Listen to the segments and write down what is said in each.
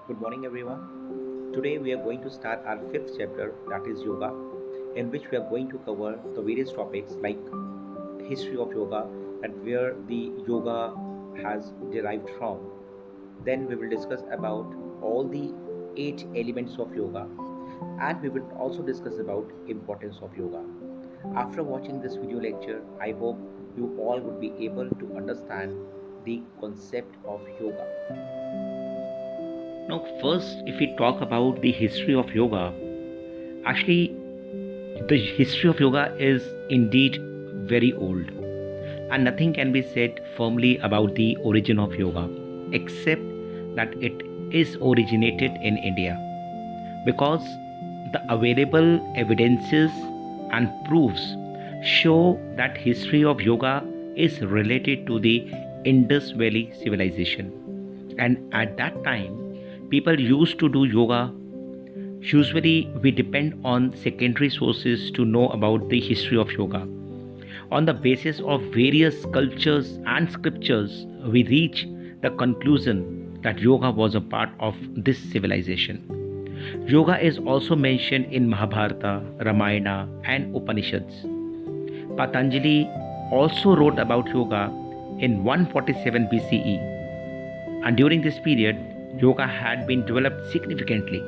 Good morning, everyone. Today we are going to start our fifth chapter, that is yoga, in which we are going to cover the various topics like history of yoga and where the yoga has derived from. Then we will discuss about all the eight elements of yoga, and we will also discuss about importance of yoga. After watching this video lecture, I hope you all would be able to understand the concept of yoga. Now, first, if we talk about the history of yoga, actually, the history of yoga is indeed very old, and nothing can be said firmly about the origin of yoga except that it is originated in India because the available evidences and proofs show that history of yoga is related to the Indus Valley civilization, and at that time people used to do yoga. Usually, we depend on secondary sources to know about the history of yoga. On the basis of various cultures and scriptures, we reach the conclusion that yoga was a part of this civilization. Yoga is also mentioned in Mahabharata, Ramayana, and Upanishads. Patanjali also wrote about yoga in 147 BCE, and during this period, yoga had been developed significantly.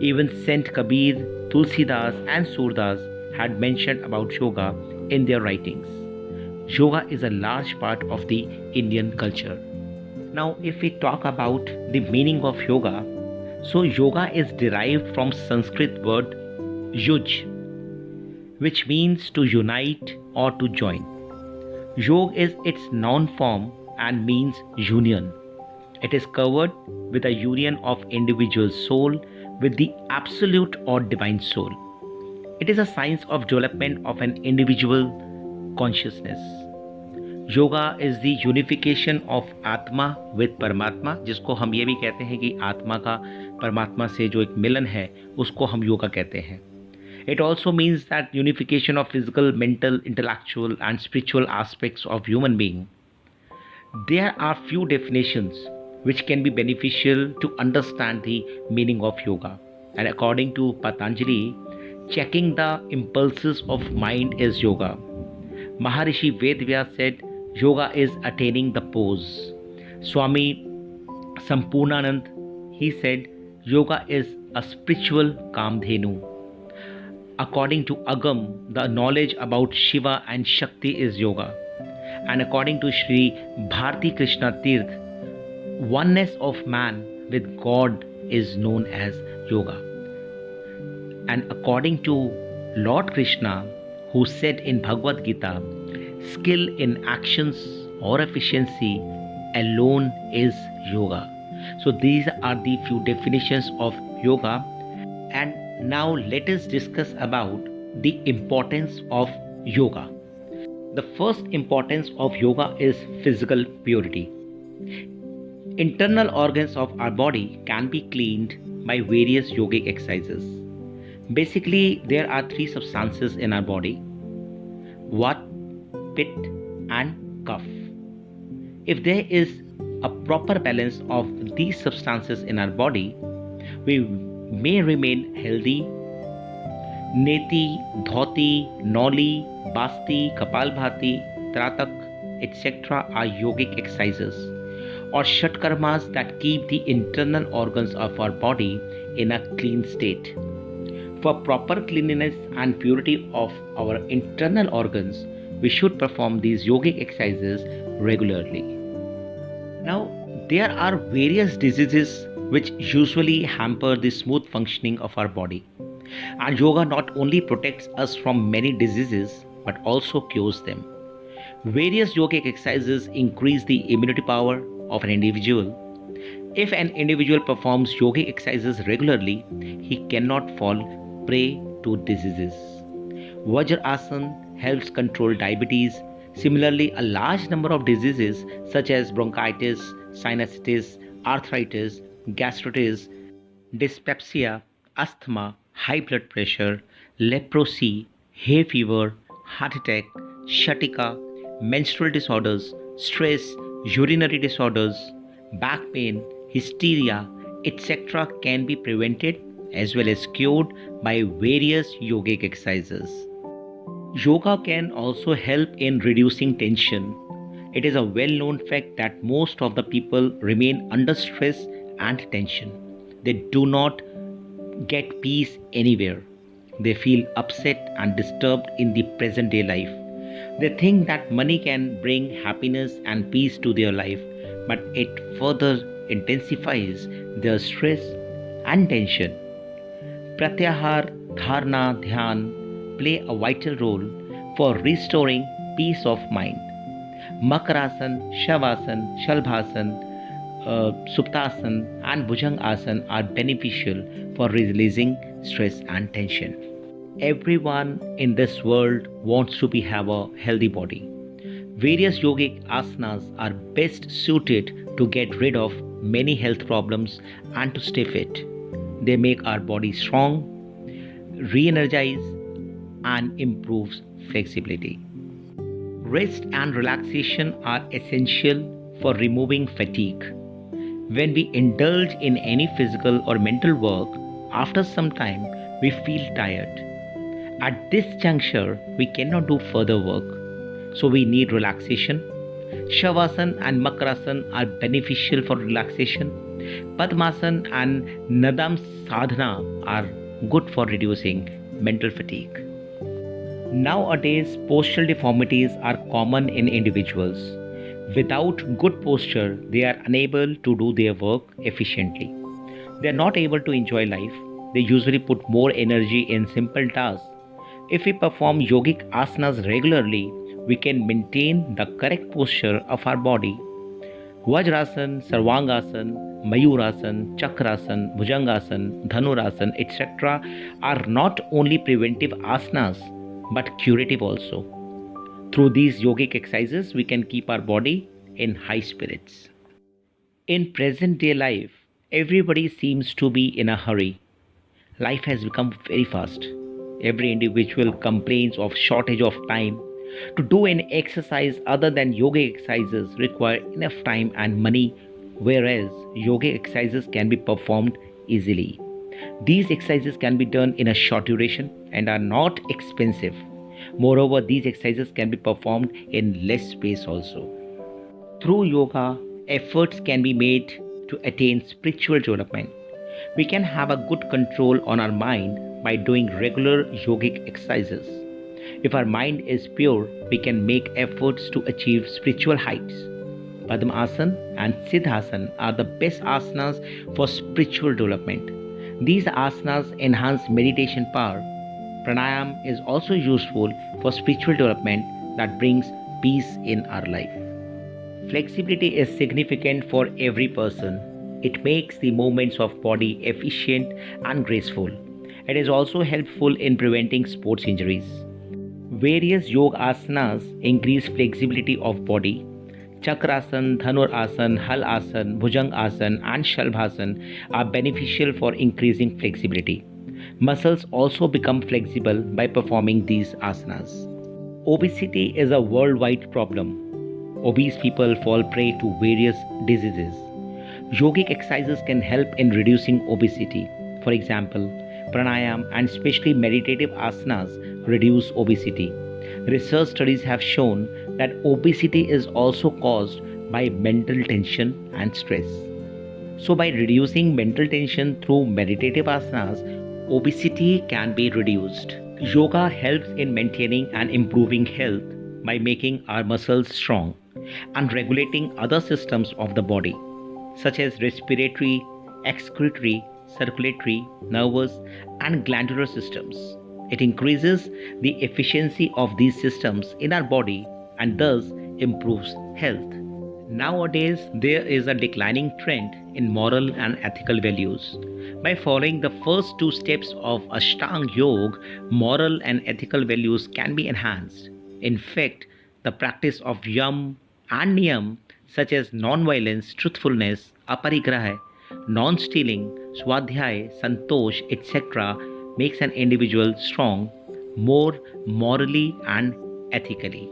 Even Saint Kabir, Tulsidas, and Surdas had mentioned about yoga in their writings. Yoga is a large part of the Indian culture. Now, if we talk about the meaning of yoga, so yoga is derived from Sanskrit word yuj, which means to unite or to join. Yog is its noun form and means union. It is covered with a union of individual soul with the absolute or divine soul. It is a science of development of an individual consciousness. Yoga is the unification of आत्मा with परमात्मा, जिसको हम ये भी कहते हैं कि आत्मा का परमात्मा से जो एक मिलन है उसको हम योगा कहते हैं. It also means that unification of physical, mental, intellectual, and spiritual aspects of human being. There are few definitions which can be beneficial to understand the meaning of yoga. And according to Patanjali, checking the impulses of mind is yoga. Maharishi Vedvyas said, yoga is attaining the pose. Swami Sampurnanand, he said, yoga is a spiritual Kamdhenu. According to Agam, the knowledge about Shiva and Shakti is yoga. And according to Sri Bharti Krishna Tirth, oneness of man with God is known as yoga. And according to Lord Krishna, who said in Bhagavad Gita, skill in actions or efficiency alone is yoga. So these are the few definitions of yoga. And now let us discuss about the importance of yoga. The first importance of yoga is physical purity. Internal organs of our body can be cleaned by various yogic exercises. Basically, there are three substances in our body: Vat, Pitta, and Kapha. If there is a proper balance of these substances in our body, we may remain healthy. Neti, Dhoti, Noli, Basti, Kapalbhati, Tratak, etc. are yogic exercises or shatkarmas that keep the internal organs of our body in a clean state. For proper cleanliness and purity of our internal organs, we should perform these yogic exercises regularly. Now, there are various diseases which usually hamper the smooth functioning of our body. And yoga not only protects us from many diseases but also cures them. Various yogic exercises increase the immunity power of an individual. If an individual performs yogic exercises regularly, he cannot fall prey to diseases. Vajrasana helps control diabetes. Similarly, a large number of diseases such as bronchitis, sinusitis, arthritis, gastritis, dyspepsia, asthma, high blood pressure, leprosy, hay fever, heart attack, sciatica, menstrual disorders, stress, urinary disorders, back pain, hysteria, etc., can be prevented as well as cured by various yogic exercises. Yoga can also help in reducing tension. It is a well known fact that most of the people remain under stress and tension. They do not get peace anywhere. They feel upset and disturbed in the present day life. They think that money can bring happiness and peace to their life, but it further intensifies their stress and tension. Pratyahar, Dharna, Dhyan play a vital role for restoring peace of mind. Makarasan, Shavasana, Shalbhasan, Suptasan, and Bhujangasana are beneficial for releasing stress and tension. Everyone in this world wants to have a healthy body. Various yogic asanas are best suited to get rid of many health problems and to stay fit. They make our body strong, re-energize, and improves flexibility. Rest and relaxation are essential for removing fatigue. When we indulge in any physical or mental work, after some time we feel tired. At this juncture, we cannot do further work, so we need relaxation. Shavasana and Makarasana are beneficial for relaxation. Padmasana and Nadam Sadhana are good for reducing mental fatigue. Nowadays, postural deformities are common in individuals. Without good posture, they are unable to do their work efficiently. They are not able to enjoy life. They usually put more energy in simple tasks. If we perform yogic asanas regularly, we can maintain the correct posture of our body. Vajrasan, Sarvangasana, Mayurasan, Chakrasan, Bhujangasan, Dhanurasan, etc. are not only preventive asanas but curative also. Through these yogic exercises, we can keep our body in high spirits. In present day life, everybody seems to be in a hurry. Life has become very fast. Every individual complains of shortage of time. To do an exercise other than yoga exercises require enough time and money, whereas yoga exercises can be performed easily. These exercises can be done in a short duration and are not expensive. Moreover, these exercises can be performed in less space also. Through yoga, efforts can be made to attain spiritual development. We can have a good control on our mind by doing regular yogic exercises. If our mind is pure, we can make efforts to achieve spiritual heights. Padmasana and Siddhasana are the best asanas for spiritual development. These asanas enhance meditation power. Pranayam is also useful for spiritual development that brings peace in our life. Flexibility is significant for every person. It makes the movements of body efficient and graceful. It is also helpful in preventing sports injuries. Various yoga asanas increase flexibility of body. Chakrasana, Dhanurasana, Halasana, Bhujangasana and Shalbhasana are beneficial for increasing flexibility. Muscles also become flexible by performing these asanas. Obesity is a worldwide problem. Obese people fall prey to various diseases. Yogic exercises can help in reducing obesity. For example, pranayam and especially meditative asanas reduce obesity. Research studies have shown that obesity is also caused by mental tension and stress. So, by reducing mental tension through meditative asanas, obesity can be reduced. Yoga helps in maintaining and improving health by making our muscles strong and regulating other systems of the body, such as respiratory, excretory, circulatory, nervous, and glandular systems. It increases the efficiency of these systems in our body and thus improves health. Nowadays, there is a declining trend in moral and ethical values. By following the first two steps of Ashtanga Yoga, moral and ethical values can be enhanced. In fact, the practice of yam and niyam, such as non-violence, truthfulness, aparigraha, non-stealing, swadhyay, santosh, etc., makes an individual strong, more morally and ethically.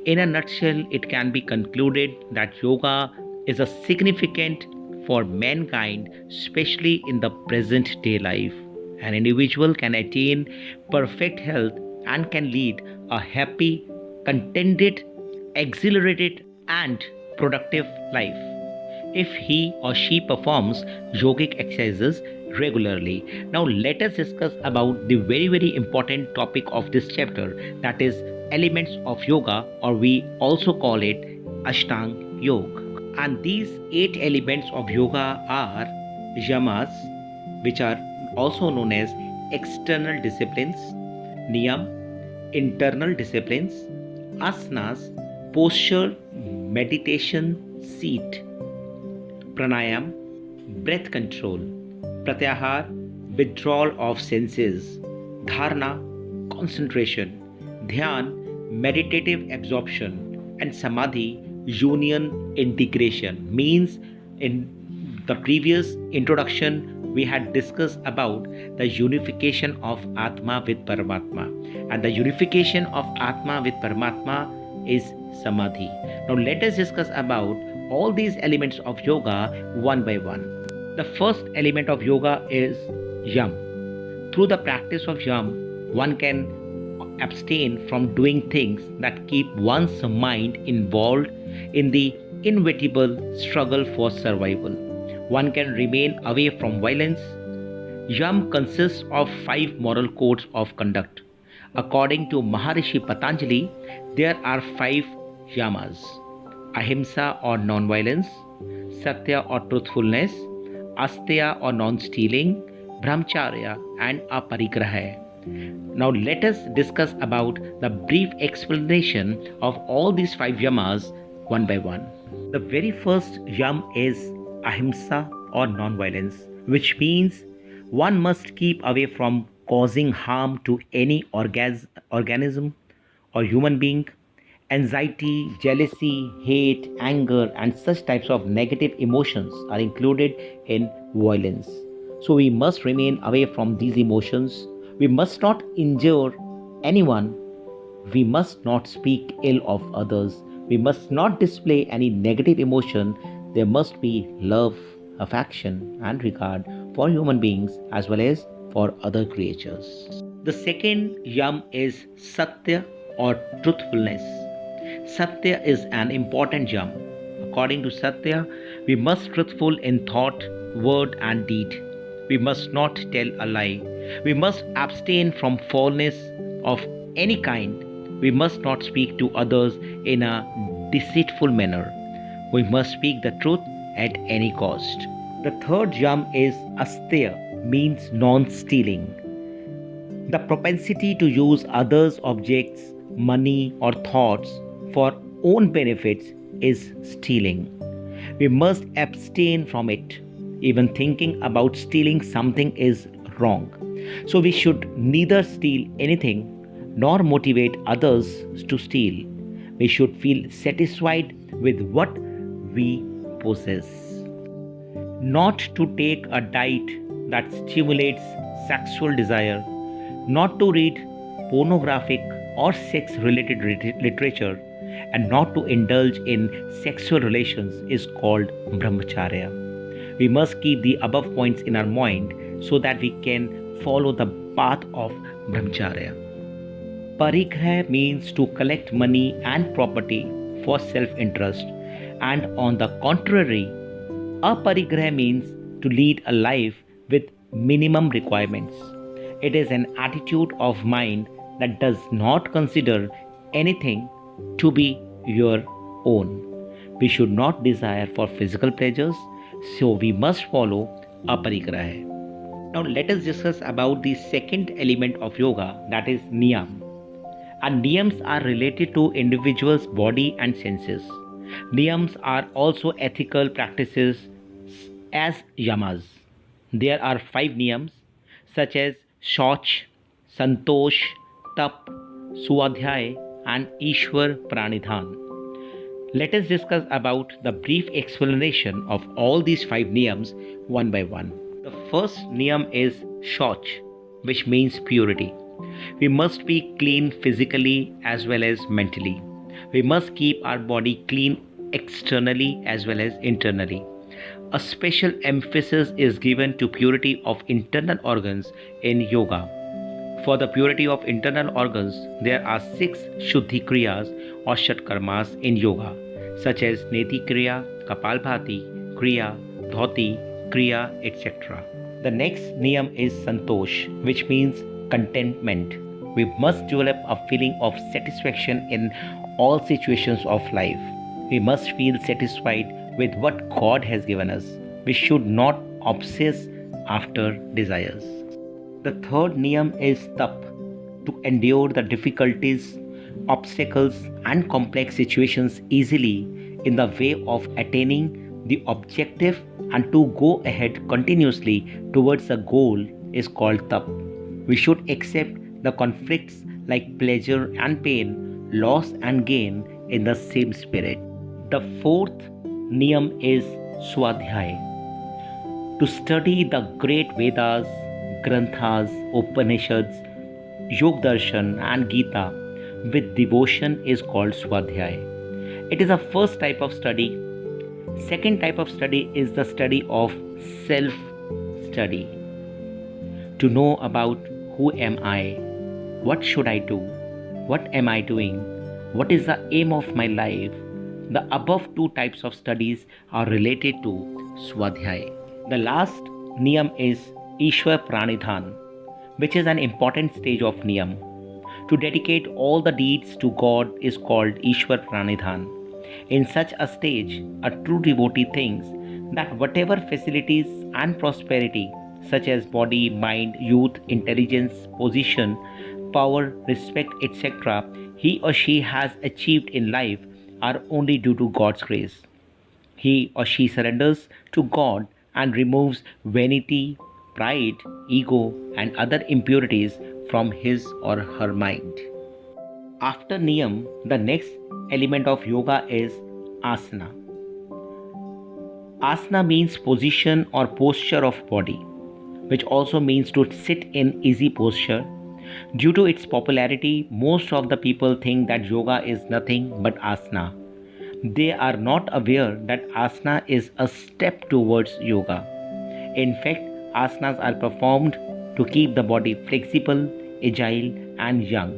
In a nutshell, it can be concluded that yoga is a significant for mankind, especially in the present day life. An individual can attain perfect health and can lead a happy, contented, exhilarated, and productive life if he or she performs yogic exercises regularly. Now let us discuss about the very important topic of this chapter, that is elements of yoga, or we also call it Ashtanga Yoga. And these 8 elements of yoga are yamas, which are also known as external disciplines, niyam, internal disciplines, asanas, posture, meditation, seat, pranayam, breath control, pratyahar, withdrawal of senses, dharana, concentration, dhyan, meditative absorption, and samadhi, union integration. Means in the previous introduction we had discussed about the unification of Atma with Paramatma, and the unification of Atma with Paramatma is samadhi. Now let us discuss about all these elements of yoga one by one. The first element of yoga is yam. Through the practice of yam, one can abstain from doing things that keep one's mind involved in the inevitable struggle for survival. One can remain away from violence. Yam consists of 5 moral codes of conduct. According to Maharishi Patanjali, there are 5 yamas: ahimsa or non-violence, satya or truthfulness, asteya or non-stealing, brahmacharya and aparigraha. Now let us discuss about the brief explanation of all these 5 yamas one by one. The very first yam is ahimsa or non-violence, which means one must keep away from causing harm to any organism or human being. Anxiety, jealousy, hate, anger, and such types of negative emotions are included in violence. So we must remain away from these emotions. We must not injure anyone. We must not speak ill of others. We must not display any negative emotion. There must be love, affection, and regard for human beings as well as for other creatures. The second yam is satya or truthfulness. Satya is an important yam. According to Satya, we must truthful in thought, word, and deed. We must not tell a lie. We must abstain from falseness of any kind. We must not speak to others in a deceitful manner. We must speak the truth at any cost. The third yam is asteya, means non-stealing. The propensity to use others' objects, money, or thoughts for own benefits is stealing. We must abstain from it. Even thinking about stealing something is wrong. So we should neither steal anything nor motivate others to steal. We should feel satisfied with what we possess. Not to take a diet that stimulates sexual desire, not to read pornographic or sex related literature, and not to indulge in sexual relations is called brahmacharya. We must keep the above points in our mind so that we can follow the path of brahmacharya. Parigraha means to collect money and property for self-interest, and on the contrary, aparigraha means to lead a life with minimum requirements. It is an attitude of mind that does not consider anything to be your own. We should not desire for physical pleasures, so we must follow aparigraha. Now let us discuss about the second element of yoga, that is niyam. And niyams are related to individual's body and senses. Niyams are also ethical practices as yamas. There are 5 niyams such as Shauch, Santosh, Tap, Swadhyay, and Ishwar Pranidhan. Let us discuss about the brief explanation of all these 5 niyams one by one. The first niyam is Shauch, which means purity. We must be clean physically as well as mentally. We must keep our body clean externally as well as internally. A special emphasis is given to purity of internal organs in yoga. For the purity of internal organs, there are 6 Shuddhi Kriyas or Shatkarmas in yoga, such as Neti Kriya, Kapalbhati Kriya, Dhoti Kriya, etc. The next niyam is Santosh, which means contentment. We must develop a feeling of satisfaction in all situations of life. We must feel satisfied with what God has given us. We should not obsess after desires. The third niyam is tap, to endure the difficulties, obstacles, and complex situations easily in the way of attaining the objective and to go ahead continuously towards a goal is called tap. We should accept the conflicts like pleasure and pain, loss and gain in the same spirit. The fourth niyam is Swadhyay, to study the great Vedas, Granthas, Upanishads, Yog Darshan, and Gita with devotion is called Swadhyay. It is the first type of study. Second type of study is the study of self study. To know about who am I, what should I do, what am I doing, what is the aim of my life. The above two types of studies are related to Swadhyay. The last niyam is Ishwar Pranidhan, which is an important stage of niyam. To dedicate all the deeds to God is called Ishwar Pranidhan. In such a stage, a true devotee thinks that whatever facilities and prosperity, such as body, mind, youth, intelligence, position, power, respect, etc., he or she has achieved in life are only due to God's grace. He or she surrenders to God and removes vanity, pride, ego, and other impurities from his or her mind. After niyam, the next element of yoga is asana. Asana means position or posture of body, which also means to sit in easy posture. Due to its popularity, most of the people think that yoga is nothing but asana. They are not aware that asana is a step towards yoga. In fact, asanas are performed to keep the body flexible, agile, and young.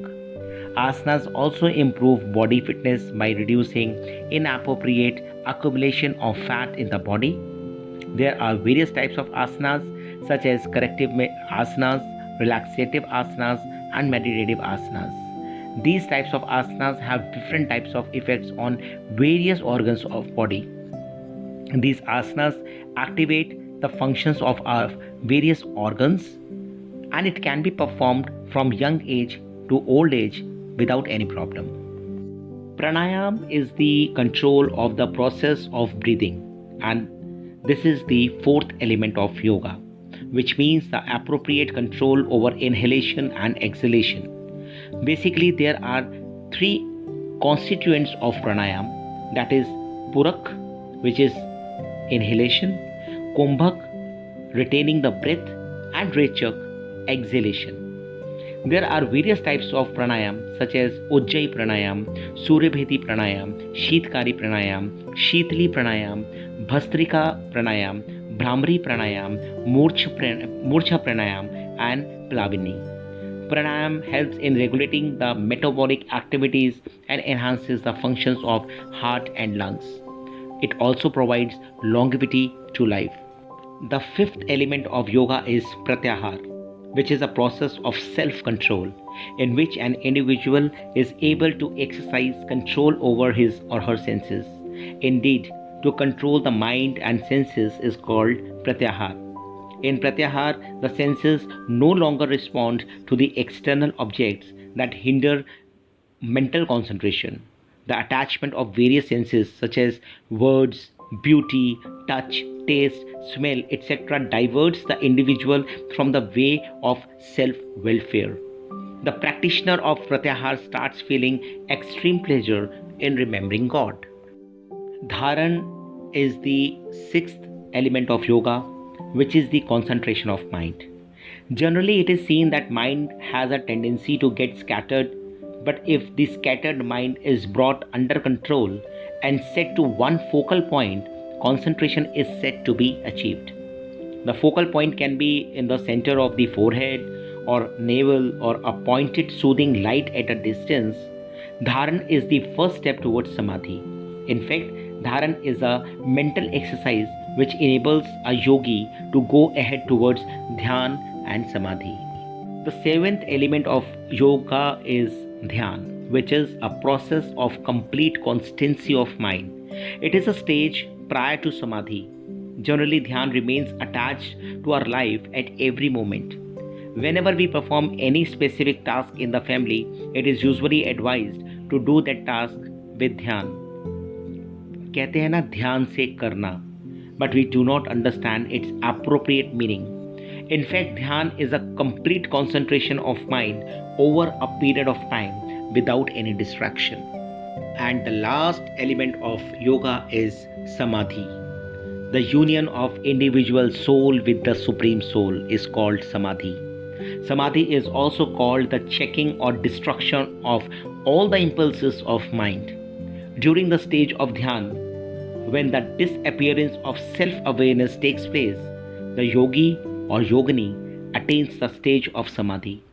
Asanas also improve body fitness by reducing inappropriate accumulation of fat in the body. There are various types of asanas such as corrective asanas, relaxative asanas, and meditative asanas. These types of asanas have different types of effects on various organs of body. These asanas activate the functions of our various organs, and it can be performed from young age to old age without any problem. Pranayam is the control of the process of breathing, and this is the fourth element of yoga, which means the appropriate control over inhalation and exhalation. Basically, there are 3 constituents of pranayam, that is Purak, which is inhalation, Kumbhak, retaining the breath, and Rechak, exhalation. There are various types of pranayam such as Ujjayi pranayam, Suryabheti pranayam, Sheetkari pranayam, Sheetli pranayam, Bhastrika pranayam, Brahmari pranayam, Murcha pranayam, and Plavini. Pranayam helps in regulating the metabolic activities and enhances the functions of heart and lungs. It also provides longevity to life. The fifth element of yoga is Pratyahar, which is a process of self-control in which an individual is able to exercise control over his or her senses. Indeed, to control the mind and senses is called Pratyahar. In Pratyahar, the senses no longer respond to the external objects that hinder mental concentration. The attachment of various senses such as words, beauty, touch, taste, smell, etc. diverts the individual from the way of self-welfare. The practitioner of Pratyahar starts feeling extreme pleasure in remembering God. Dharan is the sixth element of yoga, which is the concentration of mind. Generally, it is seen that mind has a tendency to get scattered, but if the scattered mind is brought under control and set to one focal point, concentration is said to be achieved. The focal point can be in the center of the forehead or navel or a pointed soothing light at a distance. Dharan is the first step towards samadhi. In fact, Dharan is a mental exercise which enables a yogi to go ahead towards dhyan and samadhi. The seventh element of yoga is dhyan, which is a process of complete constancy of mind. It is a stage prior to samadhi. Generally, dhyan remains attached to our life at every moment. Whenever we perform any specific task in the family, it is usually advised to do that task with dhyan. कहते हैं ना ध्यान से करना, but we do not understand its appropriate meaning. In fact, dhyan is a complete concentration of mind over a period of time without any distraction. And the last element of yoga is samadhi. The union of individual soul with the supreme soul is called samadhi. Samadhi is also called the checking or destruction of all the impulses of mind. During the stage of dhyan, when the disappearance of self-awareness takes place, the yogi or yogini attains the stage of samadhi.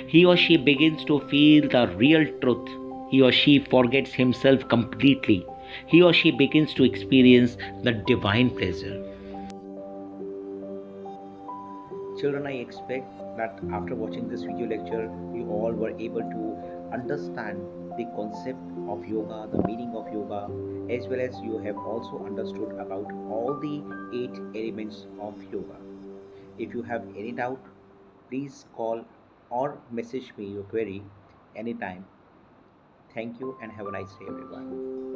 He or she begins to feel the real truth. He or she forgets himself completely. He or she begins to experience the divine pleasure. Children, I expect that after watching this video lecture, you all were able to understand the concept of yoga, the meaning of yoga, as well as you have also understood about all the 8 elements of yoga. If you have any doubt, please call or message me your query anytime. Thank you and have a nice day, everyone.